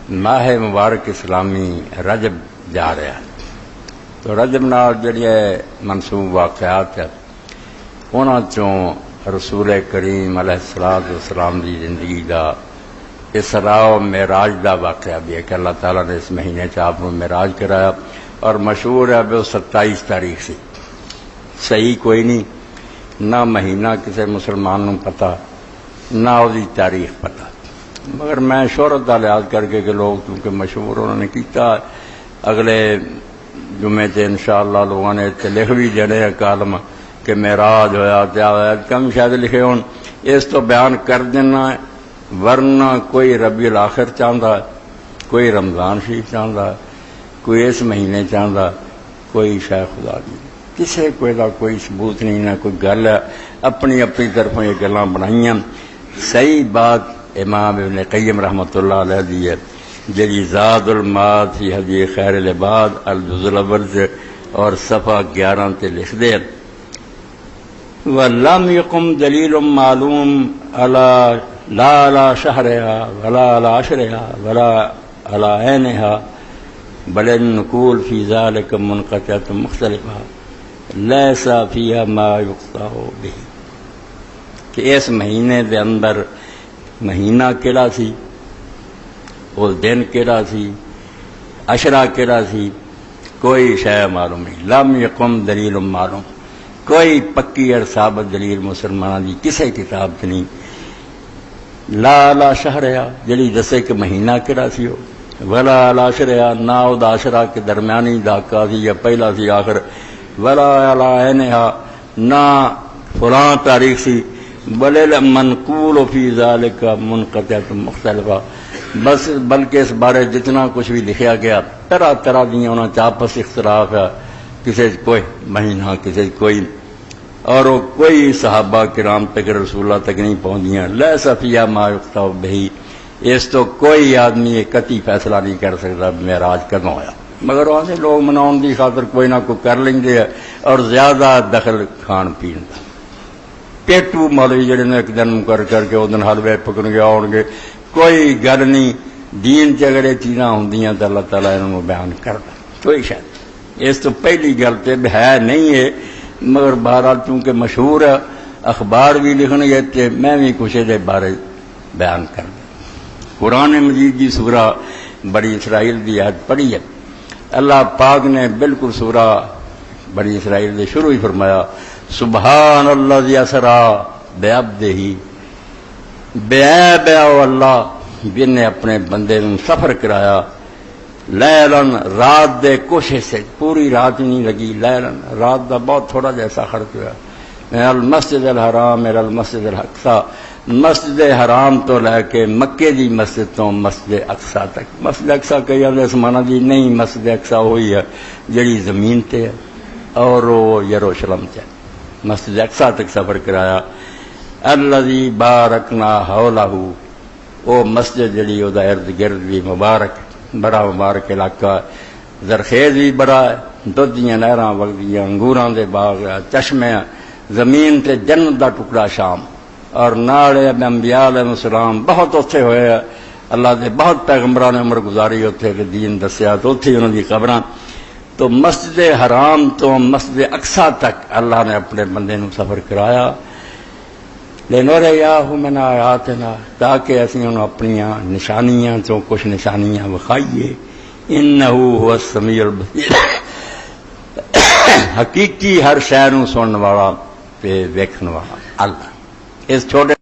ماہ مبارک اسلامی رجب جا رہا ہے، تو رجب نال جڑی منسوب واقعات ہے انہاں چوں رسول کریم علیہ الصلوۃ والسلام دی زندگی دا اسراء و معراج دا واقعہ بھی ہے کہ اللہ تعالیٰ نے اس مہینے چ آپ کو معراج کرایا، اور مشہور ہے وہ 27 تاریخ سی، صحیح کوئی نہیں، نہ مہینہ کسی مسلمان نو پتہ نہ وہ تاریخ پتہ، مگر میں شہرت کا لحاظ کر کے کہ لوگ کیونکہ مشہور انہوں نے کیتا، اگلے جمعے سے انشاءاللہ لوگوں نے لکھ بھی جڑے کالم کہ معراج ہویا کیا ہوا، کم شاید لکھے ہون، اس تو بیان کر دینا ہے، ورنہ کوئی ربیع الاخر چاہتا ہے، کوئی رمضان شریف چاہتا ہے، کوئی اس مہینے چاہتا، کوئی شاہ خدا نہیں، کسی کوئی ثبوت نہیں، نہ کوئی گل ہے، اپنی طرفوں یہ گلاں بنائیاں۔ صحیح بات امام ابن قیم رحمۃ اللہ علیہ دی ہے، جی زاد المعاد فی ہدی خیر العباد الجزء الاول سے اور صفحہ 11 تے لکھ دے، وَلَمْ يَقُمْ دَلِيلٌ مَعْلُومٌ لَا عَلَى شَهْرِهَا وَلَا عَلَى عَشْرِهَا وَلَا عَلَى عَيْنِهَا بل النقول فی ذلك منقطعۃ مختلفہ لیس فیہا ما یقطع به، کہ اس مہینے دے اندر مہینہ کیڑا سی، وہ دن کیڑا سی، عشرہ کیڑا سی، کوئی شے معلوم نہیں۔ لم یقم دلیل معلوم، کوئی پکی اور ثابت دلیل مسلمانوں دی کسی کتاب سے نہیں، لا علی شہرہا جڑی دسے کہ مہینہ کیڑا سی ہو، ولا علی عشرہا نہ او دا عشرہ کے درمیانی دھاکہ سی یا پہلا سی آخر، ولا علی عینہا نہ فلاں تاریخ سی، بل منقول فی ذالک منقطعۃ مختلفہ، بس بلکہ اس بارے جتنا کچھ بھی لکھا گیا طرح طرح دیا انہوں نے آپس اختلاف ہے، کسی کوئی مہینہ کسی کوئی، اور وہ کوئی صحابہ کرام تک رسول اللہ تک نہیں پہنچیاں، لیس فیہا ما یقطع بہ، اس تو کوئی آدمی یہ قطعی فیصلہ نہیں کر سکتا معراج کدوں ہویا، مگر وہاں لوگ مناؤن دی خاطر کوئی نہ کوئی کر لیں گے، اور زیادہ دخل کھان پین کا پیٹو مولوی جڑے نے ایک دن مقرر کر کے اس دن حلوے پکڑ کے آؤ گے، کوئی گل نہیں، دین چ اگر یہ چیزاں ہوں تو اللہ تعالیٰ انہوں بیان کرتا، کوئی شاید اس تو پہلی گل تو ہے نہیں ہے، مگر بہرحال چونکہ مشہور ہے اخبار بھی لکھن گے تو میں بھی کچھ دے بارے بیان کر دوں۔ قرآن مجید کی سورہ بنی اسرائیل کی آیت پڑھی ہے، اللہ پاک نے بالکل سورہ بنی اسرائیل سے شروع ہی فرمایا، سبحان الذی اسری بعبدہ، بے اللہ جن نے اپنے بندے نے سفر کرایا، لیلن رات دے کچھ حصے، پوری رات نہیں لگی، لیلن رات دا بہت تھوڑا جیسا خرچ ہوا، من المسجد الحرام الى المسجد الاقصی، مسجد حرام تو لے کے مکے دی مسجد تو مسجد اقصی تک، مسجد اقصی کئی اس معنی دی نہیں، مسجد اقصی ہوئی ہے جڑی زمین تے ہے اور وہ یروشلم تے، مسجد اقصی تک سفر کرایا، الذی بارکنا حولہ، وہ مسجد جڑی وہ ارد گرد بھی مبارک، بڑا مبارک علاقہ، زرخیز بھی بڑا ہے، دودھ دیاں نہراں وگدیاں، انگوراں دے باغ، چشمے، زمین تے جنت دا ٹکڑا شام، اور نالے انبیاء علیہ السلام بہت اتھے ہوئے، اللہ دے بہت پیغمبران نے عمر گزاری اتھے کہ دین دسیا، تو اتھے انہوں دی قبراں، تو مسجد حرام تو مسجد اقصی تک اللہ نے اپنے بندے نو سفر کرایا، لنریہ من آیاتنا، تاکہ اسی انہوں اپنی نشانیاں تو کچھ نشانیاں وکھائیے، انہ هو السمیع البصیر، حقیقی ہر شے نو سنن والا تے ویکھن والا اللہ۔ اس چھوٹے